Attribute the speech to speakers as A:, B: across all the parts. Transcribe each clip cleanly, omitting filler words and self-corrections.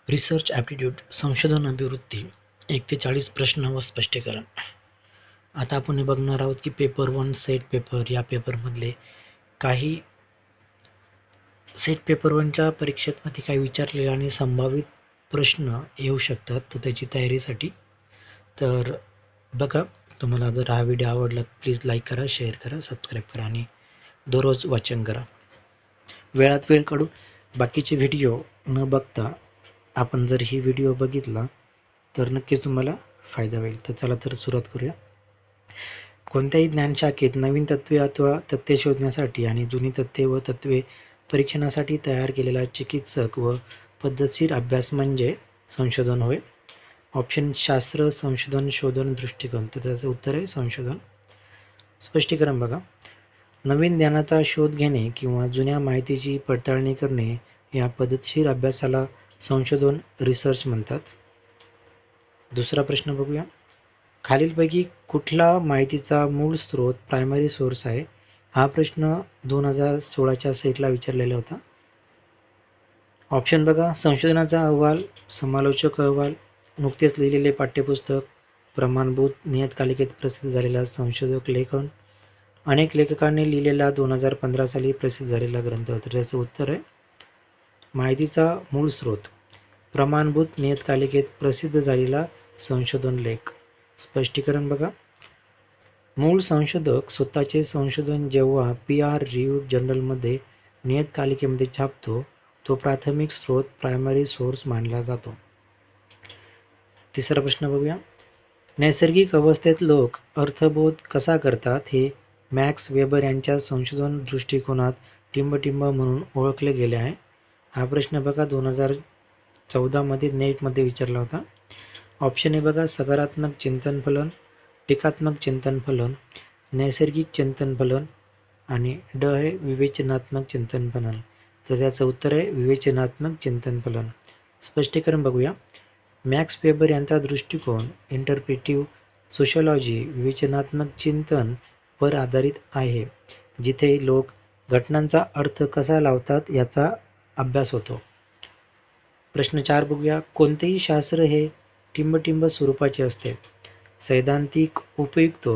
A: Research aptitude संशोधन अभिवृत्ती 1 ते 40 प्रश्न व स्पष्टीकरण. आता आपण हे बघणार आहोत की पेपर 1 सेट पेपर या पेपरमधले काही सेट पेपर 1च्या परीक्षेमध्ये काही विचारलेले आणि संभावित प्रश्न येऊ शकतात, तर त्याची तयारीसाठी. तर बघा, तुम्हाला जर हा व्हिडिओ आवडला प्लीज लाईक करा, शेअर करा, सबस्क्राईब करा आणि दररोज वाचन करा. वेळात वेळ काढून बाकीचे व्हिडिओ न बघता आपण जर ही व्हिडिओ बघितला तर नक्कीच तुम्हाला फायदा होईल. तर चला तर सुरुवात करूया. कोणत्याही ज्ञानशाखेत नवीन तत्त्वे अथवा तथ्ये शोधण्यासाठी आणि जुनी तथ्ये व तत्त्वे परीक्षणासाठी तयार केलेला चिकित्सक व पद्धतशीर अभ्यास म्हणजे संशोधन होय. ऑप्शन शास्त्र, संशोधन, शोधन, दृष्टिकोन. तर त्याचं उत्तर आहे संशोधन. स्पष्टीकरण बघा. नवीन ज्ञानाचा शोध घेणे किंवा जुन्या माहितीची पडताळणी करणे या पद्धतशीर अभ्यासाला संशोधन रिसर्च म्हणतात. दुसरा प्रश्न बघूया. खालीलपैकी कुठला माहितीचा मूळ स्रोत प्रायमरी सोर्स आहे? हा प्रश्न 2016च्या सेटला विचारलेला होता. ऑप्शन बघा. संशोधनाचा अहवाल, समालोचक अहवाल, नुकतेच लिहिलेले पाठ्यपुस्तक, प्रमाणभूत नियतकालिकेत प्रसिद्ध झालेला संशोधक लेखन, अनेक लेखकांनी लिहिलेला 2015 साली प्रसिद्ध झालेला ग्रंथ. तर त्याचं उत्तर आहे माहितीचा मूळ स्रोत प्रमाणभूत नियतकालिकेत प्रसिद्ध झालेला संशोधन लेख. स्पष्टीकरण बघा. मूळ संशोधक स्वतःचे संशोधन जेव्हा PR रिव्ह्यूड जर्नलमध्ये नियतकालिकेमध्ये छापतो, तो प्राथमिक स्रोत प्रायमरी सोर्स मानला जातो. तिसरा प्रश्न बघूया. नैसर्गिक अवस्थेत लोक अर्थबोध कसा करतात हे मॅक्स वेबर यांच्या संशोधन दृष्टिकोनात टिंबटिंब म्हणून ओळखले गेले आहे. हा प्रश्न बघा 2014मध्ये नेटमध्ये विचारला होता. ऑप्शन ए बघा. सकारात्मक चिंतन फलन, टीकात्मक चिंतन फलन, नैसर्गिक चिंतन फलन आणि ड आहे विवेचनात्मक चिंतन फलन. तर त्याचं उत्तर आहे विवेचनात्मक चिंतन फलन. स्पष्टीकरण बघूया. मॅक्स वेबर यांचा दृष्टिकोन इंटरप्रिटिव्ह सोशिओलॉजी विवेचनात्मक चिंतन वर आधारित आहे, जिथे लोक घटनांचा अर्थ कसा लावतात याचा अभ्यास होतो. प्रश्न 4 बघूया. कोणतेही शास्त्र हे टिंबटिंब स्वरूपाचे असते? सैद्धांतिक, उपयुक्त,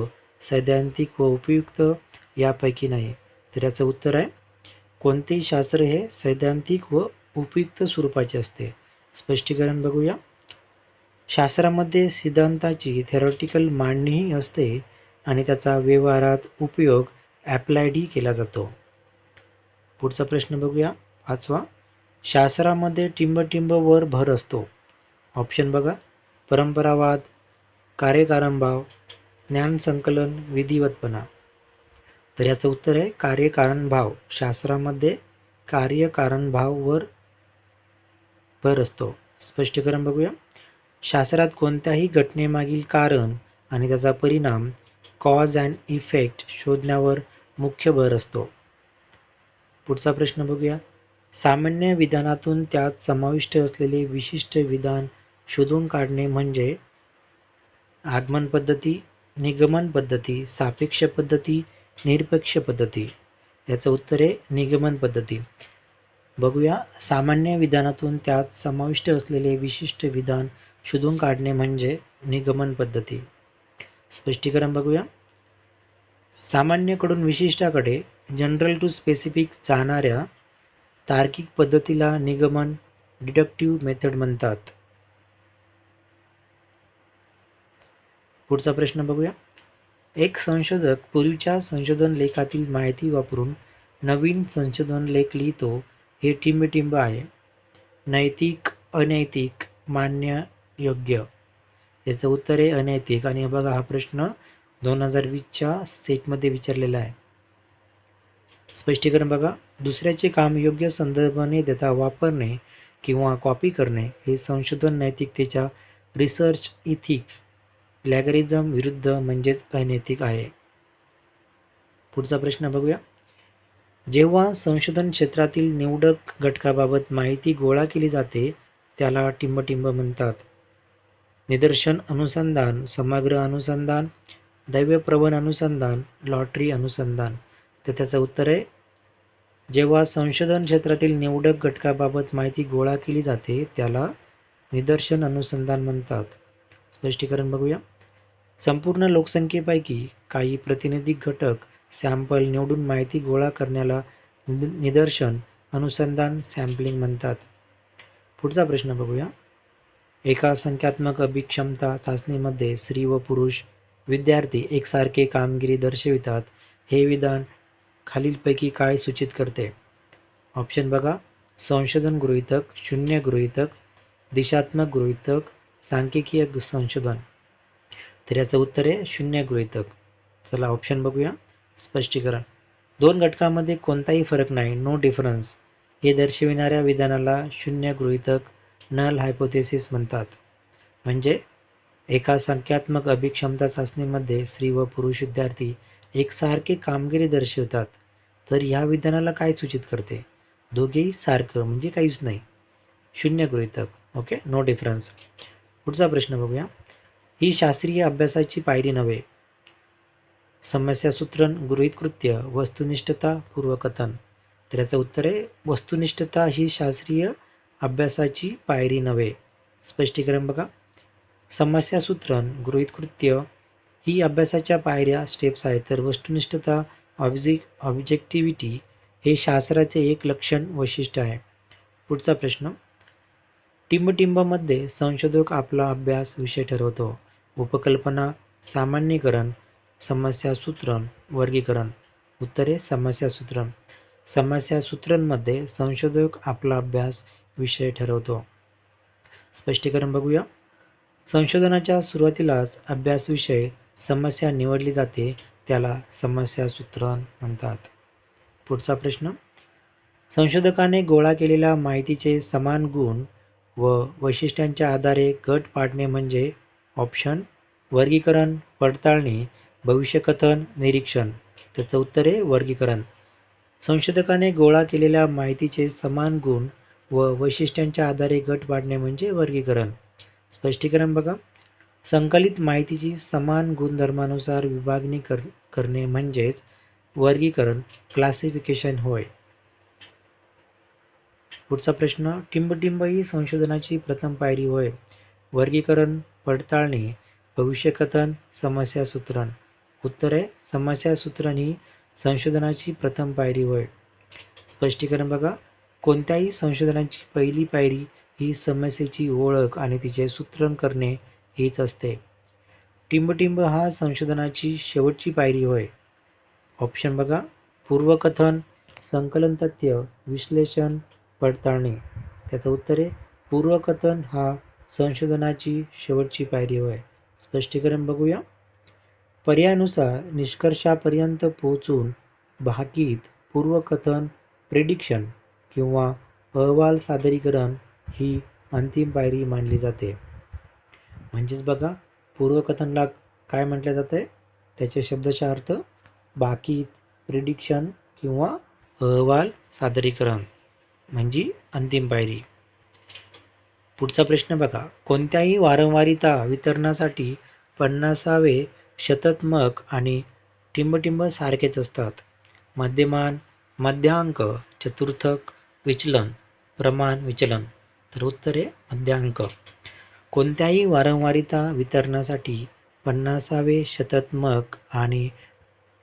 A: सैद्धांतिक व उपयुक्त यापैकी नाही. तर याचं उत्तर आहे कोणतेही शास्त्र हे सैद्धांतिक व उपयुक्त स्वरूपाचे असते. स्पष्टीकरण बघूया. शास्त्रामध्ये सिद्धांताची थेरॉटिकल मांडणीही असते आणि त्याचा व्यवहारात उपयोग ॲप्लाइडही केला जातो. पुढचा प्रश्न बघूया. 5वा. शास्त्रामध्ये टिंबटिंब वर भर असतो. ऑप्शन बघा. परंपरावाद, कार्यकारणभाव, ज्ञानसंकलन, विधिवतपणा. तर याचं उत्तर आहे कार्यकारणभाव. शास्त्रामध्ये कार्यकारणभावावर भर असतो. स्पष्टीकरण बघूया. शास्त्रात कोणत्याही घटनेमागील कारण आणि त्याचा परिणाम कॉज अँड इफेक्ट शोधण्यावर मुख्य भर असतो. पुढचा प्रश्न बघूया. सामान्य विधानातून त्यात समाविष्ट असलेले विशिष्ट विधान शोधून काढणे म्हणजे आगमन पद्धती, निगमन पद्धती, सापेक्ष पद्धती, निरपेक्ष पद्धती. याचं उत्तर आहे निगमन पद्धती. बघूया. सामान्य विधानातून त्यात समाविष्ट असलेले विशिष्ट विधान शोधून काढणे म्हणजे निगमन पद्धती. स्पष्टीकरण बघूया. सामान्यकडून विशिष्टाकडे जनरल टू स्पेसिफिक जाणाऱ्या तार्किक पद्धतीला निगमन डिडक्टिव्ह मेथड म्हणतात. पुढचा प्रश्न बघूया. एक संशोधक पूर्वीच्या संशोधन लेखातील माहिती वापरून नवीन संशोधन लेख लिहितो, हे टिंबटिंब आहे. नैतिक, अनैतिक, मान्य, योग्य. याचं उत्तर आहे अनैतिक. आणि बघा हा प्रश्न 2020च्या सेटमध्ये विचारलेला आहे. स्पष्टीकरण बघा. दुसऱ्याचे काम योग्य संदर्भ न देता वापरणे किंवा कॉपी करणे हे संशोधन नैतिकतेच्या रिसर्च इथिक्स प्लॅगरिझम विरुद्ध म्हणजेच अनैतिक आहे. पुढचा प्रश्न बघूया. जेव्हा संशोधन क्षेत्रातील निवडक घटकाबाबत माहिती गोळा केली जाते त्याला टिंबटिंब म्हणतात. निदर्शन अनुसंधान, समग्र अनुसंधान, दैवप्रवण अनुसंधान, लॉटरी अनुसंधान. तर त्याचं उत्तर आहे जेव्हा संशोधन क्षेत्रातील निवडक घटकाबाबत माहिती गोळा केली जाते त्याला निदर्शन अनुसंधान म्हणतात. स्पष्टीकरण बघूया. संपूर्ण लोकसंख्येपैकी काही प्रतिनिधिक घटक सॅम्पल निवडून माहिती गोळा करण्याला निदर्शन अनुसंधान सॅम्पलिंग म्हणतात. पुढचा प्रश्न बघूया. एका संख्यात्मक अभिक्षमता चाचणीमध्ये स्त्री व पुरुष विद्यार्थी एकसारखे कामगिरी दर्शवितात. हे विधान खालीलपैकी काय सूचित करते? ऑप्शन बघा. संशोधन गृहीतक, शून्य गृहीतक, दिशात्मक गृहीतक, सांख्यिकीय संशोधन. तर याचं उत्तर आहे शून्य गृहीतक. चला ऑप्शन बघूया. स्पष्टीकरण. दोन घटकांमध्ये कोणताही फरक नाही, नो डिफरन्स, हे दर्शविणाऱ्या विधानाला शून्य गृहीतक, नल हायपोथेसिस म्हणतात. म्हणजे एका संख्यात्मक अभिक्षमता चाचणीमध्ये स्त्री व पुरुष विद्यार्थी एकसारखे कामगिरी दर्शवतात. तर ह्या विधानाला काय सूचित करते? दोघेही सारखं म्हणजे काहीच नाही, शून्य गृहीतक. Okay, no difference. पुढचा प्रश्न बघूया. ही शास्त्रीय अभ्यासाची पायरी नव्हे. समस्यासूत्रण, गृहीत कृत्य, वस्तुनिष्ठता, पूर्वकथन. तर याचं उत्तर आहे वस्तुनिष्ठता ही शास्त्रीय अभ्यासाची पायरी नव्हे. स्पष्टीकरण बघा. समस्यासूत्रण, गृहीत कृत्य ही अभ्यासाच्या पायऱ्या, स्टेप्स आहेत. तर वस्तुनिष्ठता, ऑब्जेक्टिव्हिटी हे शास्त्राचे एक लक्षण वैशिष्ट्य आहे. पुढचा प्रश्न. टिंबटिंबमध्ये संशोधक आपला अभ्यास विषय ठरवतो. उपकल्पना, सामान्यीकरण, समस्यासूत्रण, वर्गीकरण. उत्तर आहे समस्यासूत्रण. समस्यासूत्रणमध्ये संशोधक आपला अभ्यास विषय ठरवतो. स्पष्टीकरण बघूया. संशोधनाच्या सुरुवातीलाच अभ्यास विषय समस्या निवडली जाते, त्याला समस्यासूत्रण म्हणतात. पुढचा प्रश्न. संशोधकाने गोळा केलेल्या माहितीचे समान गुण व वैशिष्ट्यांच्या आधारे गट पाडणे म्हणजे? ऑप्शन. वर्गीकरण, पडताळणी, भविष्यकथन, निरीक्षण. त्याचं उत्तर आहे वर्गीकरण. संशोधकाने गोळा केलेल्या माहितीचे समान गुण व वैशिष्ट्यांच्या आधारे गट पाडणे म्हणजे वर्गीकरण. स्पष्टीकरण बघा. संकलित माहितीची समान गुणधर्मानुसार विभागणी करणे म्हणजेच वर्गीकरण, क्लासिफिकेशन होय. पुढचा प्रश्न. टिंबटिंब ही संशोधनाची प्रथम पायरी होय. वर्गीकरण, पडताळणी, भविष्यकथन, समस्यासूत्रण. उत्तर आहे समस्यासूत्रण ही संशोधनाची प्रथम पायरी होय. स्पष्टीकरण बघा. कोणत्याही संशोधनाची पहिली पायरी ही समस्येची ओळख आणि तिचे सूत्रण करणे हीच असते. टिंबटिंब हा संशोधनाची शेवटची पायरी होय. ऑप्शन बघा. पूर्वकथन, संकलन तथ्य, विश्लेषण, पडताळणी. त्याचं उत्तर आहे पूर्वकथन हा संशोधनाची शेवटची पायरी होय. स्पष्टीकरण बघूया. पर्यायानुसार निष्कर्षापर्यंत पोहोचून भाकीत, पूर्वकथन, प्रेडिक्शन किंवा अहवाल सादरीकरण ही अंतिम पायरी मानली जाते. म्हणजेच बघा, पूर्वकथनला काय म्हटलं जातं आहे? त्याचे शब्दशः अर्थ भाकीत, प्रिडिक्शन किंवा अहवाल सादरीकरण म्हणजे अंतिम पायरी. पुढचा प्रश्न बघा. कोणत्याही वारंवारिता वितरणासाठी 50वे शतत्मक आणि टिंबटिंब सारखेच असतात. मध्यमान, मध्यांक, चतुर्थक, विचलन, प्रमाण विचलन. तर उत्तर आहे मध्यांक. कोणत्याही वारंवारिता वितरणासाठी 50वे शतत्मक आणि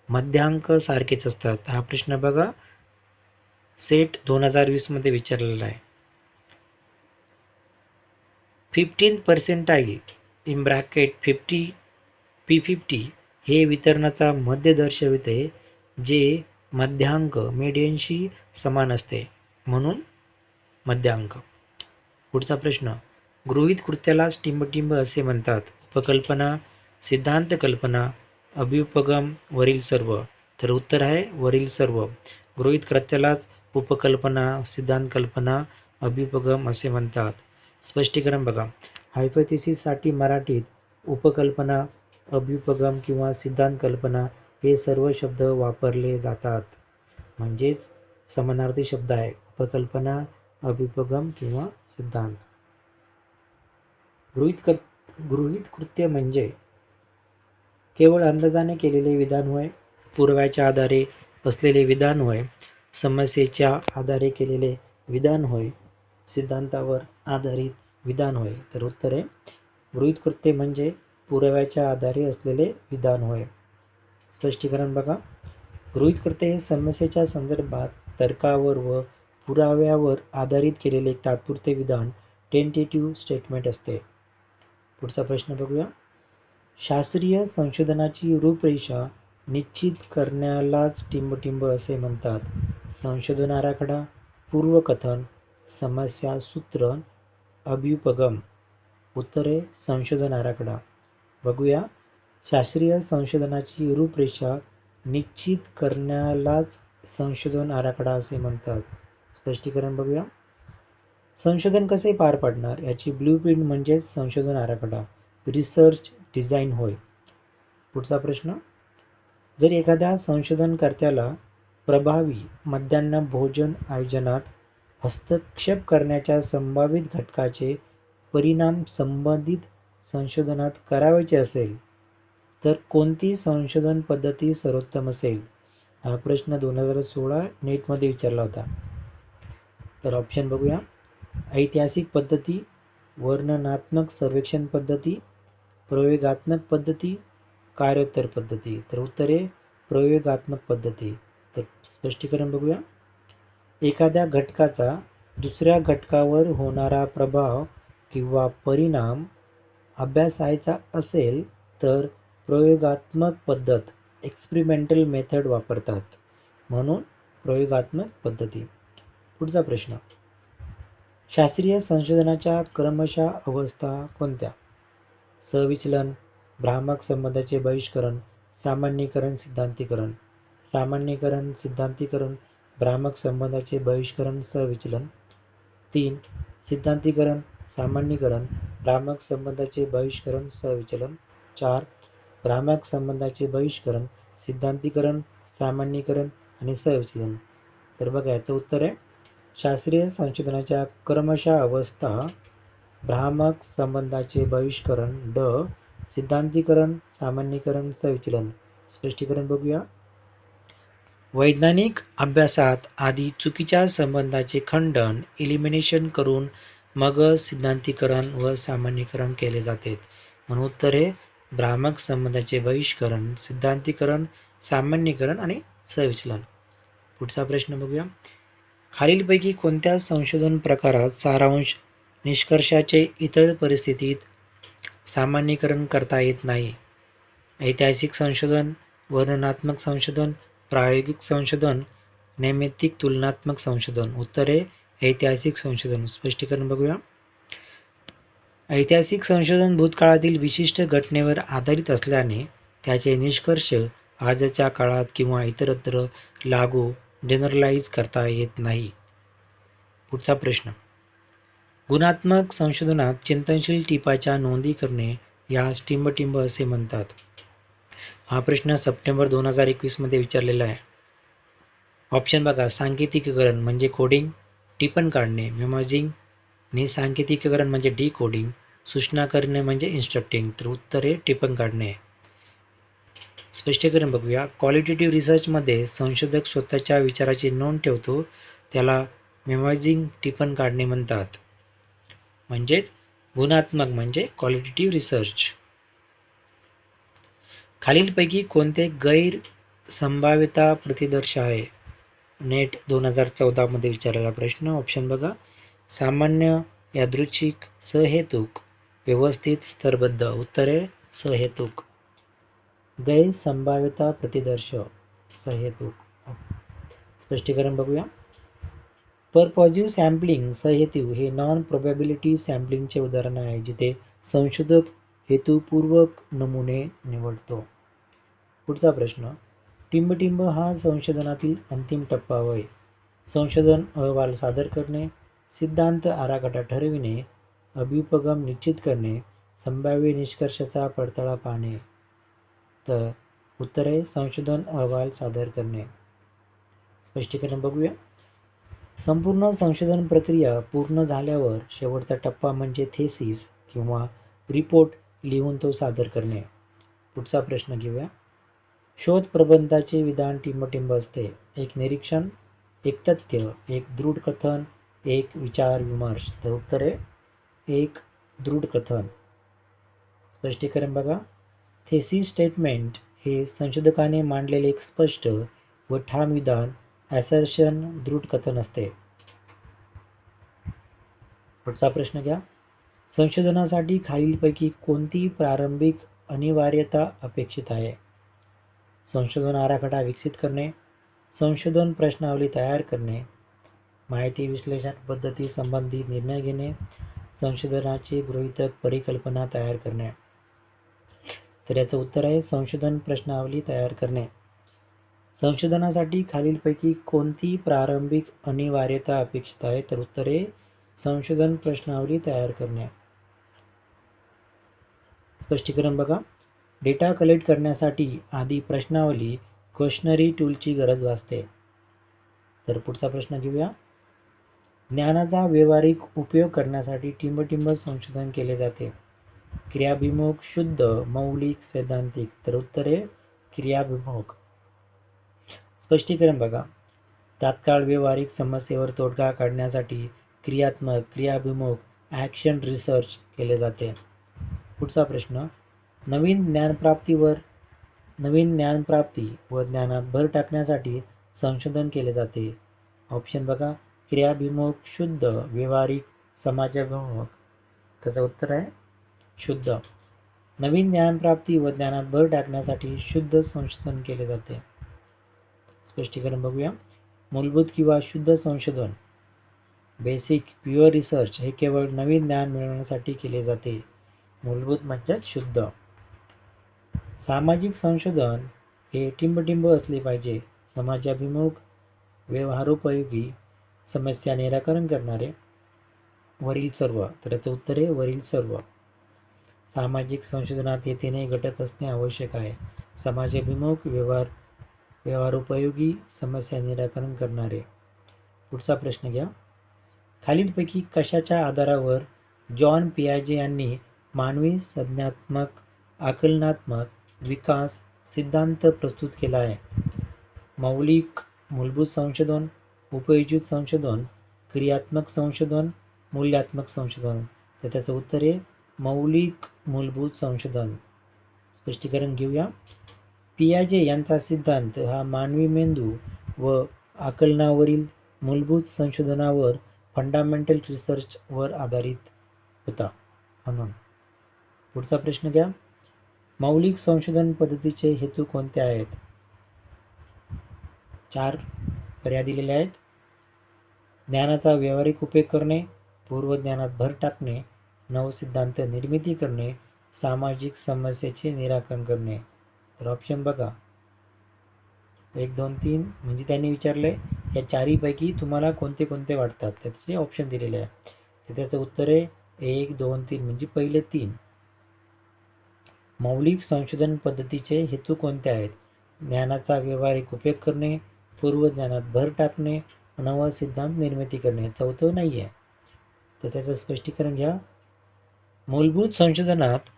A: मध्यांक सारखेच असतात. हा प्रश्न बघा सेट 2020 मध्ये विचारलेला आहे. 15% इन ब्रॅकेट 50 P50 हे वितरणाचा मध्य दर्शविते, जे मध्यांक मीडियनशी समान असते, म्हणून मध्यांक. पुढचा प्रश्न. गृहीत कृत्यालाच टिंबटिंब असे म्हणतात. उपकल्पना, सिद्धांत कल्पना, अभ्युपगम, वरील सर्व. तर उत्तर आहे वरील सर्व. गृहीत कृत्यालाच उपकल्पना, सिद्धांत कल्पना, अभ्युपगम असे म्हणतात. स्पष्टीकरण बघा. हायपोथेसिससाठी मराठीत उपकल्पना, अभ्युपगम किंवा सिद्धांत कल्पना हे सर्व शब्द वापरले जातात. म्हणजेच समानार्थी शब्द आहे उपकल्पना, अभ्युपगम किंवा सिद्धांत. गृहीत कृत्य म्हणजे केवळ अंदाजाने केलेले विधान होय. पुराव्याच्या आधारे असलेले विधान होय. समस्येच्या आधारे केलेले विधान होय. सिद्धांतावर आधारित विधान होय. तर उत्तर आहे गृहीत कृत्ये म्हणजे पुराव्याच्या आधारे असलेले विधान होय. स्पष्टीकरण बघा. गृहीत कृत्ये हे समस्येच्या संदर्भात तर्कावर व पुराव्यावर आधारित केलेले एक तात्पुरते विधान, टेंटेटिव्ह स्टेटमेंट असते. पुढचा प्रश्न बघूया. शास्त्रीय संशोधनाची रूपरेषा निश्चित करण्यालाच टिंबटिंब असे म्हणतात. संशोधन आराखडा, पूर्वकथन, समस्या सूत्र, अभ्युपगम. उत्तर आहे संशोधन आराखडा. बघूया. शास्त्रीय संशोधनाची रूपरेषा निश्चित करण्यालाच संशोधन आराखडा असे म्हणतात. स्पष्टीकरण बघूया. संशोधन कसे पार पाडणार याची ब्लूप्रिंट म्हणजेच संशोधन आराखडा, रिसर्च डिझाईन होय. पुढचा प्रश्न. जर एखाद्या संशोधनकर्त्याला प्रभावी मध्यान्ह भोजन आयोजनात हस्तक्षेप करण्याच्या संभावित घटकाचे परिणाम संबंधित संशोधनात करावयाचे असेल तर कोणती संशोधन पद्धती सर्वोत्तम असेल? हा प्रश्न 2016 नेटमध्ये विचारला होता. तर ऑप्शन बघूया. ऐतिहासिक पद्धती, वर्णनात्मक सर्वेक्षण पद्धती, प्रयोगात्मक पद्धती, कार्योत्तर पद्धती. तर उत्तर आहे प्रयोगात्मक पद्धती. तर स्पष्टीकरण बघूया. एखाद्या घटकाचा दुसऱ्या घटकावर होणारा प्रभाव किंवा परिणाम अभ्यासायचा असेल तर प्रयोगात्मक पद्धत, एक्सपेरिमेंटल मेथड वापरतात, म्हणून प्रयोगात्मक पद्धती. पुढचा प्रश्न. शास्त्रीय संशोधनाच्या क्रमशः अवस्था कोणत्या? सविचलन, भ्रामक संबंधाचे बहिष्करण, सामान्यीकरण, सिद्धांतीकरण. सामान्यीकरण, सिद्धांतीकरण, भ्रामक संबंधाचे बहिष्करण, सविचलन. 3. सिद्धांतीकरण, सामान्यीकरण, भ्रामक संबंधाचे बहिष्करण, सविचलन. 4. भ्रामक संबंधाचे बहिष्करण, सिद्धांतीकरण, सामान्यीकरण आणि सविचलन. तर बघा याचं उत्तर आहे शास्त्रीय संशोधनाच्या क्रमशः अवस्था, भ्रामक संबंधाचे बहिष्करण, ड. सिद्धांतीकरण, सामान्यीकरण, सविचलन. स्पष्टीकरण बघूया. वैज्ञानिक अभ्यासात आधी चुकीच्या संबंधाचे खंडन, इलिमिनेशन करून मग सिद्धांतीकरण व सामान्यीकरण केले जाते, म्हणून उत्तर आहे भ्रामक संबंधाचे बहिष्करण, सिद्धांतीकरण, सामान्यीकरण आणि सविचलन. पुढचा प्रश्न बघूया. खालीलपैकी कोणत्या संशोधन प्रकारात सारांश निष्कर्षाचे इतर परिस्थितीत सामान्यीकरण करता येत नाही? ऐतिहासिक संशोधन, वर्णनात्मक संशोधन, प्रायोगिक संशोधन, नैमित्तिक तुलनात्मक संशोधन. उत्तर आहे ऐतिहासिक संशोधन. स्पष्टीकरण बघूया. ऐतिहासिक संशोधन भूतकाळातील विशिष्ट घटनेवर आधारित असल्याने त्याचे निष्कर्ष आजच्या काळात किंवा इतरत्र लागू, जनरलाइज करता येत नाही. पुढचा प्रश्न. गुणात्मक संशोधनात चिंतनशील टिपाच्या नोंदी करणे यास टिंबटिंब असे म्हणतात. हा प्रश्न सप्टेंबर 2021 मध्ये विचारलेला आहे. ऑप्शन बघा. सांकेतिकीकरण म्हणजे कोडिंग, टिपण काढणे मेमोजिंग, निसांकेतिकीकरण म्हणजे डी कोडिंग, सूचना करणे म्हणजे इन्स्ट्रक्टिंग. तर उत्तर आहे टिपण काढणे. स्पष्टीकरण बघूया. क्वालिटेटिव्ह रिसर्चमध्ये संशोधक स्वतःच्या विचाराची नोंद ठेवतो, त्याला मेमोजिंग, टिपण काढणे म्हणतात. म्हणजेच गुणात्मक म्हणजे क्वालिटेटिव्ह रिसर्च. खालीलपैकी कोणते गैर संभाव्यता प्रतिदर्श आहे? नेट 2014 मध्ये विचारलेला प्रश्न. ऑप्शन बघा. सामान्य, यादृच्छिक, सहेतुक, व्यवस्थित, स्तरबद्ध. उत्तर आहे सहेतुक. गैर संभाव्यता प्रतिदर्श सहेतुक. स्पष्टीकरण बघूया. परपॉझिव्ह सॅम्पलिंग सहेतू हे नॉन प्रोबॅबिलिटी सॅम्पलिंगचे उदाहरण आहे, जिथे संशोधक हेतुपूर्वक नमुने निवडतो. पुढचा प्रश्न. टिंबटिंब हा संशोधनातील अंतिम टप्पा होय. संशोधन अहवाल सादर करणे, सिद्धांत आराखडा ठरविणे, अभ्युपगम निश्चित करणे, संभाव्य निष्कर्षाचा पडताळा पाहणे. तर उत्तर आहे संशोधन अहवाल सादर करणे. स्पष्टीकरण बघूया. संपूर्ण संशोधन प्रक्रिया पूर्ण झाल्यावर शेवटचा टप्पा म्हणजे थेसिस किंवा रिपोर्ट लिहून तो सादर करणे. पुढचा प्रश्न घेऊया. शोध प्रबंधाचे विधान टिंबटिंब असते. एक निरीक्षण, एक तथ्य, एक दृढ कथन, एक विचार विमर्श. तर उत्तर आहे एक दृढ कथन. स्पष्टीकरण बघा. थेसिस स्टेटमेंट हे संशोधकाने मांडलेले एक स्पष्ट व ठाम विधान, ॲसर्शन, दृढ कथन असते. पुढचा प्रश्न घ्या. संशोधनासाठी खालीलपैकी कोणती प्रारंभिक अनिवार्यता अपेक्षित आहे? संशोधन आराखडा विकसित करणे, संशोधन प्रश्नावली तयार करणे, माहिती विश्लेषण पद्धती संबंधी निर्णय घेणे, संशोधनाचे गृहीतक परिकल्पना तयार करणे. तर याचं उत्तर आहे संशोधन प्रश्नावली तयार करणे. संशोधनासाठी खालीलपैकी कोणती प्रारंभिक अनिवार्यता अपेक्षित आहे? तर उत्तर आहे संशोधन प्रश्नावली तयार करणे. स्पष्टीकरण बघा. डेटा कलेक्ट करण्यासाठी आधी प्रश्नावली क्वेश्चनरी टूलची गरज भासते. तर पुढचा प्रश्न घेऊया. ज्ञानाचा व्यावहारिक उपयोग करण्यासाठी टिंब संशोधन केले जाते. क्रियाभिमुख, शुद्ध, मौलिक, सैद्धांतिक. तर उत्तर आहे क्रियाभिमुख. स्पष्टीकरण बघा. तात्काळ व्यावहारिक समस्येवर तोडगा काढण्यासाठी क्रियात्मक, क्रियाभिमुख, ॲक्शन रिसर्च केले जाते. पुढचा प्रश्न. नवीन ज्ञानप्राप्ती व ज्ञानात भर टाकण्यासाठी संशोधन केले जाते. ऑप्शन बघा. क्रियाभिमुख, शुद्ध, व्यावहारिक, समाजाभिमुख. त्याचं उत्तर आहे शुद्ध. नवीन ज्ञानप्राप्ती व ज्ञानात भर टाकण्यासाठी शुद्ध संशोधन केले जाते. स्पष्टीकरण बघूया. मूलभूत किंवा शुद्ध संशोधन, बेसिक, प्युअर रिसर्च हे केवळ नवीन ज्ञान मिळवण्यासाठी केले जाते. मूलभूत म्हणजेच शुद्ध. सामाजिक संशोधन हे टिंब असले पाहिजे. समाजाभिमुख, व्यवहारोपयोगी, समस्या निराकरण करणारे. वरील सर्व. तर याचं उत्तर आहे वरील सर्व. सामाजिक संशोधनात हे तीनही घटक असणे आवश्यक आहे. समाजाभिमुख, व्यवहारोपयोगी, समस्या निराकरण करणारे. पुढचा प्रश्न घ्या. खालीलपैकी कशाच्या आधारावर जॉन पियाजे यांनी मानवी संज्ञानात्मक आकलनात्मक विकास सिद्धांत प्रस्तुत केला आहे? मौलिक, मूलभूत संशोधन, उपयोजित संशोधन, क्रियात्मक संशोधन, मूल्यात्मक संशोधन. तर त्याचं उत्तर आहे मौलिक मूलभूत संशोधन. स्पष्टीकरण घेऊया. पियाजे यांचा सिद्धांत हा मानवी मेंदू व आकलनावरील मूलभूत संशोधनावर, फंडामेंटल रिसर्च वर आधारित होता म्हणून. पुढचा प्रश्न घ्या. मौलिक संशोधन पद्धतीचे हेतू कोणते आहेत? 4 पर्याय दिलेले आहेत. ज्ञानाचा व्यावहारिक उपयोग करणे, पूर्वज्ञानात भर टाकणे, नवसिद्धांत निर्मिती करणे, सामाजिक समस्येचे निराकरण करणे. तर ऑप्शन बघा. 1, 2, 3 म्हणजे त्यांनी विचारले या चारीपैकी तुम्हाला कोणते कोणते वाटतात, त्याचे ऑप्शन दिलेले आहे. तर त्याचं उत्तर आहे 1, 2, 3 म्हणजे पहिले 3. मौलिक संशोधन पद्धतीचे हेतू कोणते आहेत? ज्ञानाचा व्यावहारिक उपयोग करणे, पूर्वज्ञानात भर टाकणे, नवसिद्धांत निर्मिती करणे. चौथं नाही आहे. तर त्याचं स्पष्टीकरण घ्या. मूलभूत संशोधनात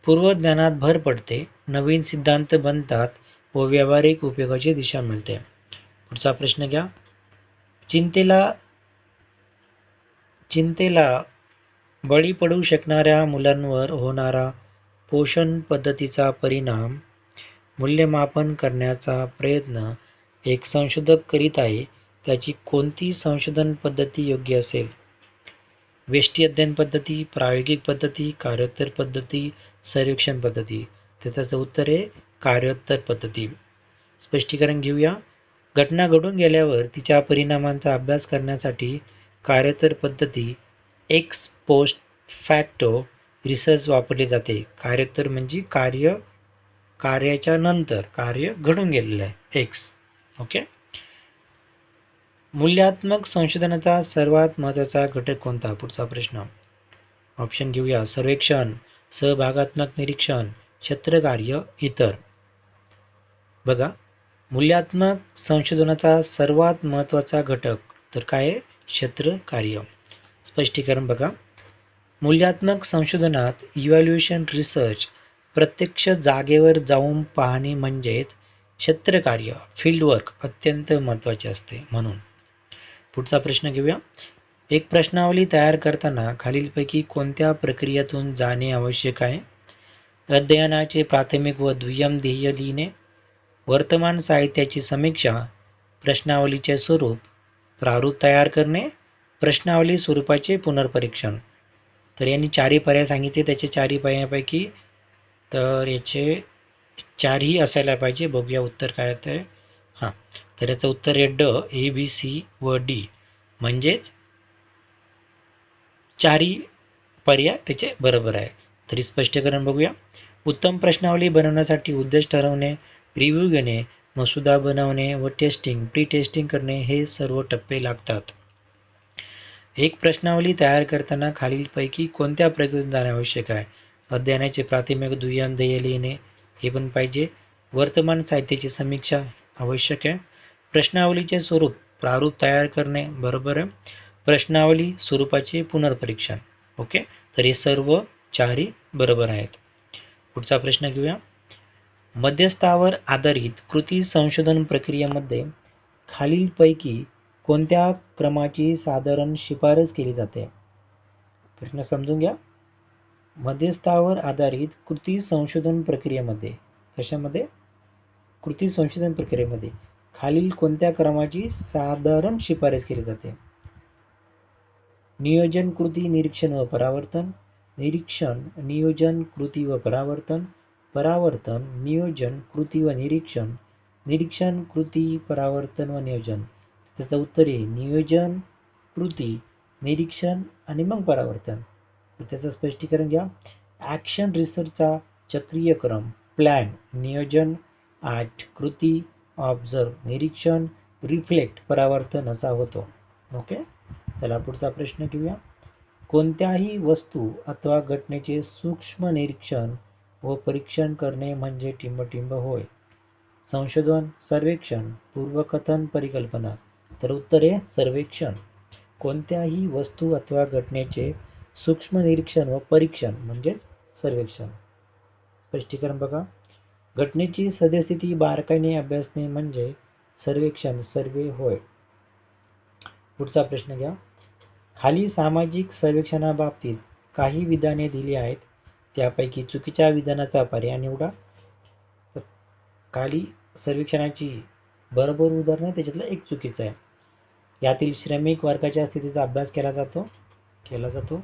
A: पूर्वज्ञानात भर पडते, नवीन सिद्धांत बनतात व व्यावहारिक उपयोगाची दिशा मिळते. पुढचा प्रश्न घ्या. चिंतेला बळी पडू शकणाऱ्या मुलांवर होणारा पोषण पद्धतीचा परिणाम मूल्यमापन करण्याचा प्रयत्न एक संशोधक करीत आहे. त्याची कोणती संशोधन पद्धती योग्य असेल? व्यष्टी अध्ययन पद्धती, प्रायोगिक पद्धती, कार्योत्तर पद्धती, सर्वेक्षण पद्धती. तर त्याचं उत्तर आहे कार्योत्तर पद्धती. स्पष्टीकरण घेऊया. घटना घडून गेल्यावर तिच्या परिणामांचा अभ्यास करण्यासाठी कार्योत्तर पद्धती, एक्स पोस्ट फॅक्टो रिसर्च वापरली जाते. कार्योत्तर म्हणजे कार्याच्या नंतर, कार्य घडून गेलेलं आहे, एक्स. ओके. मूल्यात्मक संशोधनाचा सर्वात महत्त्वाचा घटक कोणता? पुढचा प्रश्न. ऑप्शन घेऊया. सर्वेक्षण, सहभागात्मक निरीक्षण, क्षेत्रकार्य, इतर. बघा. मूल्यात्मक संशोधनाचा सर्वात महत्त्वाचा घटक तर काय आहे? क्षेत्रकार्य. स्पष्टीकरण बघा. मूल्यात्मक संशोधनात इव्हॅल्युएशन रिसर्च, प्रत्यक्ष जागेवर जाऊन पाहणे म्हणजेच क्षेत्रकार्य, फील्ड वर्क अत्यंत महत्त्वाचे असते म्हणून. पुढचा प्रश्न घेऊया. एक प्रश्नावली तयार करताना खालीलपैकी कोणत्या प्रक्रियेतून जाणे आवश्यक आहे? अध्ययनाचे प्राथमिक व दुय्यम ध्येय लिहिणे, वर्तमान साहित्याची समीक्षा, प्रश्नावलीचे स्वरूप, प्रारूप तयार करणे, प्रश्नावली स्वरूपाचे पुनर्परीक्षण. तर यांनी चारही पर्याय सांगितले. त्याचे चारही पर्यायापैकी तर याचे चारही असायला पाहिजे. बघूया उत्तर काय आहे. हां, तर याचं उत्तर आहे ड, ए, बी, सी व डी, म्हणजेच चारही पर्याय त्याचे बरोबर आहे. तरी स्पष्टीकरण बघूया. उत्तम प्रश्नावली बनवण्यासाठी उद्देश ठरवणे, रिव्ह्यू घेणे, मसुदा बनवणे व टेस्टिंग, प्री टेस्टिंग करणे हे सर्व टप्पे लागतात. एक प्रश्नावली तयार करताना खालीलपैकी कोणत्या प्रक्रियेतून जाणे आवश्यक आहे? अध्ययनाचे प्राथमिक दुय्यम ध्येय लिहिणे हे पण पाहिजे. वर्तमान साहित्याची समीक्षा आवश्यक आहे. प्रश्नावलीचे स्वरूप प्रारूप तयार करणे बरोबर आहे. प्रश्नावली स्वरूपाचे पुनर्परीक्षण. ओके, तर हे सर्व चारही बरोबर आहेत. पुढचा प्रश्न घेऊया. मध्यस्थावर आधारित कृती संशोधन प्रक्रियेमध्ये खालीलपैकी कोणत्या क्रमाची साधारण शिफारस केली जाते? प्रश्न समजून घ्या. मध्यस्थावर आधारित कृती संशोधन प्रक्रियेमध्ये, कशामध्ये? कृती संशोधन प्रक्रियेमध्ये खालील कोणत्या क्रमाची साधारण शिफारस केली जाते? नियोजन, कृती, निरीक्षण व परावर्तन, निरीक्षण, नियोजन, कृती व परावर्तन, परावर्तन, नियोजन, कृती व निरीक्षण, निरीक्षण, कृती, परावर्तन व नियोजन. त्याचं उत्तर आहे नियोजन, कृती, निरीक्षण आणि मग परावर्तन. तर त्याचं स्पष्टीकरण घ्या. ॲक्शन रिसर्चचा चक्रीय क्रम प्लॅन, नियोजन, ॲक्ट, कृती, ऑब्झर्व, निरीक्षण, रिफ्लेक्ट, परावर्तन असा होतो. ओके, चला पुढचा प्रश्न घेऊया. कोणत्याही वस्तू अथवा घटनेचे सूक्ष्म निरीक्षण व परीक्षण करणे म्हणजे टिंबटिंब होय. संशोधन, सर्वेक्षण, पूर्वकथन, परिकल्पना. तर उत्तर आहे सर्वेक्षण. कोणत्याही वस्तू अथवा घटनेचे सूक्ष्म निरीक्षण व परीक्षण म्हणजेच सर्वेक्षण. स्पष्टीकरण बघा. घटनेची सद्यस्थिती बारकाईने अभ्यासणे म्हणजे सर्वेक्षण, सर्वे होय. पुढचा प्रश्न घ्या. खाली सामाजिक सर्वेक्षणाबाबतीत काही विधाने दिली आहेत. त्यापैकी चुकीच्या विधानाचा पर्याय निवडा. खाली सर्वेक्षणाची बरोबर उदाहरण त्याच्यातलं एक चुकीचं आहे. यातील श्रमिक वर्गाच्या स्थितीचा अभ्यास केला जातो.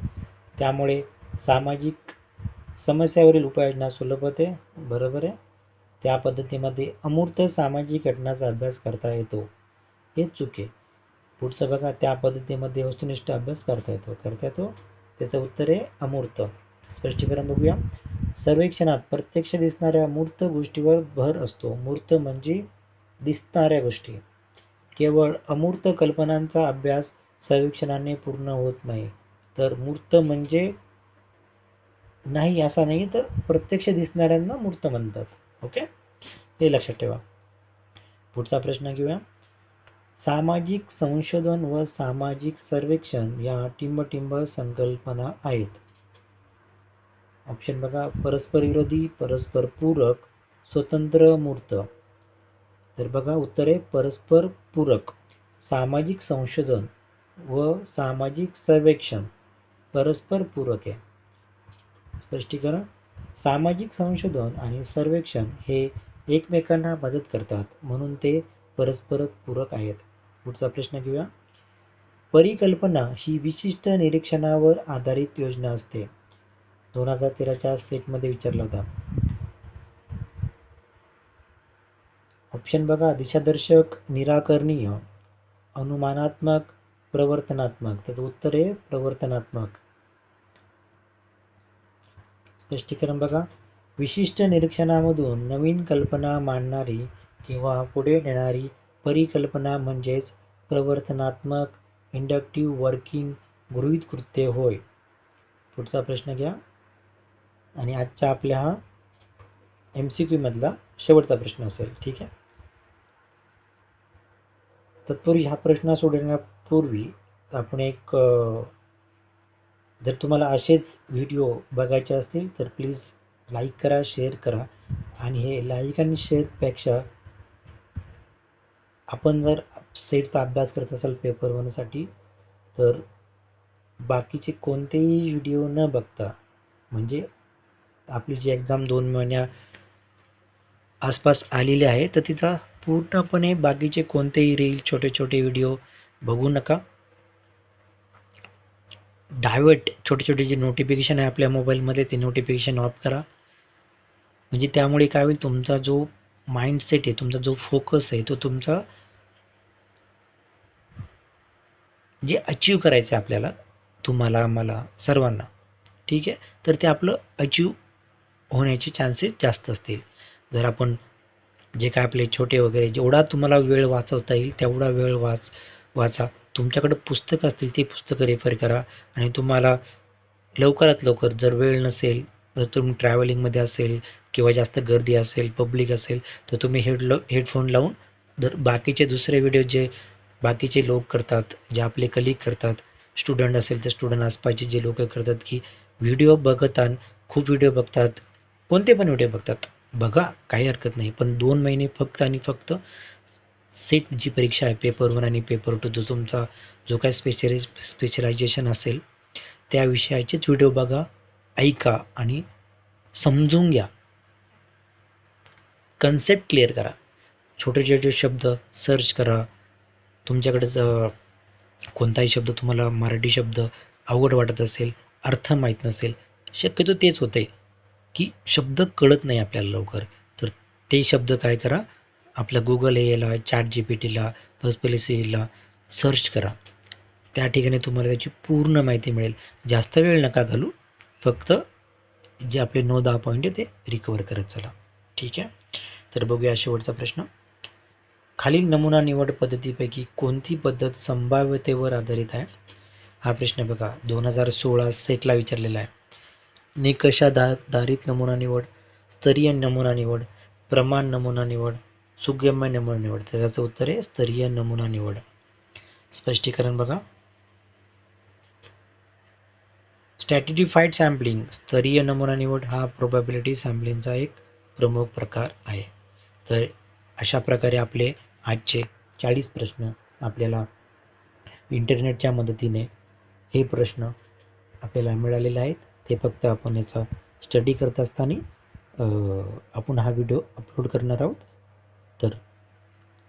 A: त्यामुळे सामाजिक समस्यावरील उपाययोजना सुलभ होते. बरोबर आहे. त्या पद्धतीमध्ये अमूर्त सामाजिक घटनांचा अभ्यास करता येतो. हे चूक आहे. पुढचं बघा. त्या पद्धतीमध्ये वस्तुनिष्ठ अभ्यास करता येतो. त्याचं उत्तर आहे अमूर्त. स्पष्टीकरण बघूया. सर्वेक्षणात प्रत्यक्ष दिसणाऱ्या मूर्त गोष्टीवर भर असतो. मूर्त म्हणजे दिसणाऱ्या गोष्टी. केवळ अमूर्त कल्पनांचा अभ्यास सर्वेक्षणाने पूर्ण होत नाही. तर मूर्त म्हणजे नाही असा नाही, तर प्रत्यक्ष दिसणाऱ्यांना मूर्त म्हणतात. ओके, हे लक्षात ठेवा. पुढचा प्रश्न घेऊया. सामाजिक संशोधन व सामाजिक सर्वेक्षण या टिंबटिंब संकल्पना आहेत. ऑप्शन बघा. परस्पर विरोधी, परस्पर पूरक, स्वतंत्र, मूर्त. तर बघा उत्तर आहे परस्पर पूरक. सामाजिक संशोधन व सामाजिक सर्वेक्षण परस्पर पूरक आहे. स्पष्टीकरण. सामाजिक संशोधन आणि सर्वेक्षण हे एकमेकांना मदत करतात, म्हणून ते परस्पर पूरक आहेत. पुढचा प्रश्न घेऊया. परिकल्पना ही विशिष्ट निरीक्षणावर आधारित योजना असते. 2013च्या सेटमध्ये विचारला होता. ऑप्शन बघा. दिशादर्शक, निराकरणीय, अनुमानात्मक, प्रवर्तनात्मक. त्याचं उत्तर आहे प्रवर्तनात्मक. स्पष्टीकरण बघा. विशिष्ट निरीक्षणामधून नवीन कल्पना मांडणारी किंवा पुढे नेणारी परिकल्पना म्हणजेच प्रवर्तनात्मक, इंडक्टिव्ह वर्किंग गृहीत कृत्य होय. पुढचा प्रश्न घ्या. आणि आजच्या आपल्या हा MCQ मधला शेवटचा प्रश्न असेल. ठीक आहे. तत्पूर्वी हा प्रश्न सोडवण्यापूर्वी आपण एक, जर तुम्हाला असेच व्हिडिओ बघायचे असतील तर प्लीज लाईक करा, शेअर करा. आणि हे लाईक आणि शेअरपेक्षा आपण जर सेटचा अभ्यास करत असाल पेपर 1साठी तर बाकीचे कोणतेही व्हिडिओ न बघता, म्हणजे आपली जी एक्झाम 2 महिन्या आसपास आलेली आहे, तर तिचा पूर्णपणे बाकीचे कोणतेही रील, छोटे छोटे व्हिडिओ बघू नका. डायव्हर्ट छोटे छोटे जे नोटिफिकेशन आहे आपल्या मोबाईलमध्ये, ते नोटिफिकेशन ऑफ करा. म्हणजे त्यामुळे काय होईल, तुमचा जो माइंडसेट आहे, तुमचा जो फोकस आहे, तो तुमचा जे अचीव करायचं आहे आपल्याला, तुम्हाला, मला, सर्वांना, ठीक आहे, तर ते आपलं अचीव होण्याचे चान्सेस जास्त असतील. जर आपण जे काय आपले छोटे वगैरे जेवढा तुम्हाला वेळ वाचवता येईल तेवढा वेळ वाचा. तुमच्याकडे पुस्तकं असतील, ती पुस्तकं रेफर करा. आणि तुम्हाला लवकरात लवकर जर वेळ नसेल, जर तुम्ही ट्रॅव्हलिंगमध्ये असेल किंवा जास्त गर्दी असेल, पब्लिक असेल, तर तुम्ही हेडफोन लावून जर बाकीचे दुसरे व्हिडिओ जे बाकीचे लोक करतात, जे आपले कलीग करतात, स्टुडंट असेल तर स्टुडंट आसपासचे जे लोक करतात, की व्हिडिओ बघतात, खूप व्हिडिओ बघतात, कोणते पण व्हिडिओ बघतात, बघा, काही हरकत नाही. पण 2 महिने फक्त आणि फक्त सेट जी परीक्षा आहे, पेपर 1 आणि पेपर 2, जो तुमचा जो काही स्पेशलायझेशन असेल त्या विषयाचेच व्हिडिओ बघा, ऐका आणि समजून घ्या. कन्सेप्ट क्लिअर करा. छोटे छोटे शब्द सर्च करा. तुमच्याकडे कोणताही शब्द तुम्हाला मराठी शब्द अवघड वाटत असेल, अर्थ माहीत नसेल, शक्यतो तेच होते की शब्द कळत नाही आपल्याला लवकर, तर ते शब्द काय करा, आपला गुगल याला, चॅट जीपीटीला, पर्पलीसीला सर्च करा. त्या ठिकाणी तुम्हाला त्याची पूर्ण माहिती मिळेल. जास्त वेळ नका घालू, फक्त जे आपले 9-10 पॉईंट आहे ते रिकवर करत चला. ठीक आहे. तर बघूया शेवटचा प्रश्न. खालील नमुना निवड पद्धतीपैकी कोणती पद्धत संभाव्यतेवर आधारित आहे? हा प्रश्न बघा 2016 सेटला विचारलेला आहे. निकषाधारित नमुना निवड, स्तरीय नमुना निवड, प्रमाण नमुना निवड, सुगम्य नमुना निवड. त्याचं उत्तर आहे स्तरीय नमुना निवड. स्पष्टीकरण बघा. स्ट्रॅटिफाईड सॅम्पलिंग, स्तरीय नमुना निवड हा प्रोबॅबिलिटी सॅम्पलिंगचा एक प्रमुख प्रकार आहे. तर अशा प्रकारे आपले आजचे 40 प्रश्न आपल्याला इंटरनेटच्या मदतीने हे प्रश्न आपल्याला मिळालेले आहेत. ते फक्त आपण याचा स्टडी करत असताना आपण हा व्हिडिओ अपलोड करणार आहोत. तर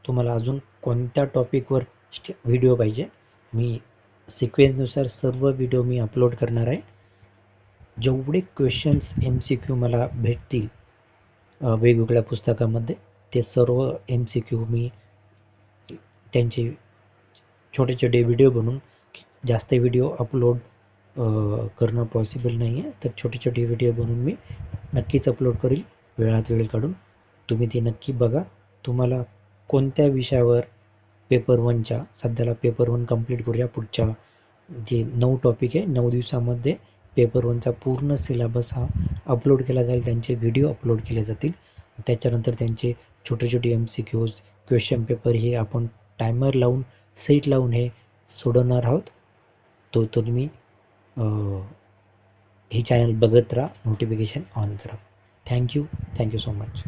A: तुम्हाला अजून कोणत्या टॉपिकवर व्हिडिओ पाहिजे, मी सिक्वेन्सनुसार सर्व व्हिडिओ मी अपलोड करणार आहे. जेवढे क्वेश्चन्स MCQ मला भेटतील वेगवेगळ्या पुस्तकामध्ये, ते सर्व MCQ मी त्यांचे छोटे छोटे व्हिडिओ बनवून, जास्त व्हिडिओ अपलोड करणं पॉसिबल नाही आहे, तर छोटे छोटे व्हिडिओ बनवून मी नक्कीच अपलोड करील वेळात वेळ काढून. तुम्ही ते नक्की बघा. तुम्हाला कोणत्या विषयावर पेपर 1च्या, सध्याला पेपर 1 कंप्लीट करूया, पुढच्या जे 9 टॉपिक आहे, 9 दिवसामध्ये पेपर 1चा पूर्ण सिलेबस हा अपलोड केला जाईल. त्यांचे व्हिडिओ अपलोड केले जातील. त्याच्यानंतर त्यांचे छोटे छोटे MCQs, क्वेश्चन पेपर हे आपण टायमर लावून, सेट लावून हे सोडवणार आहोत. तो तुम्ही हे चॅनल बघत राहा, नोटिफिकेशन ऑन करा. Thank you so much.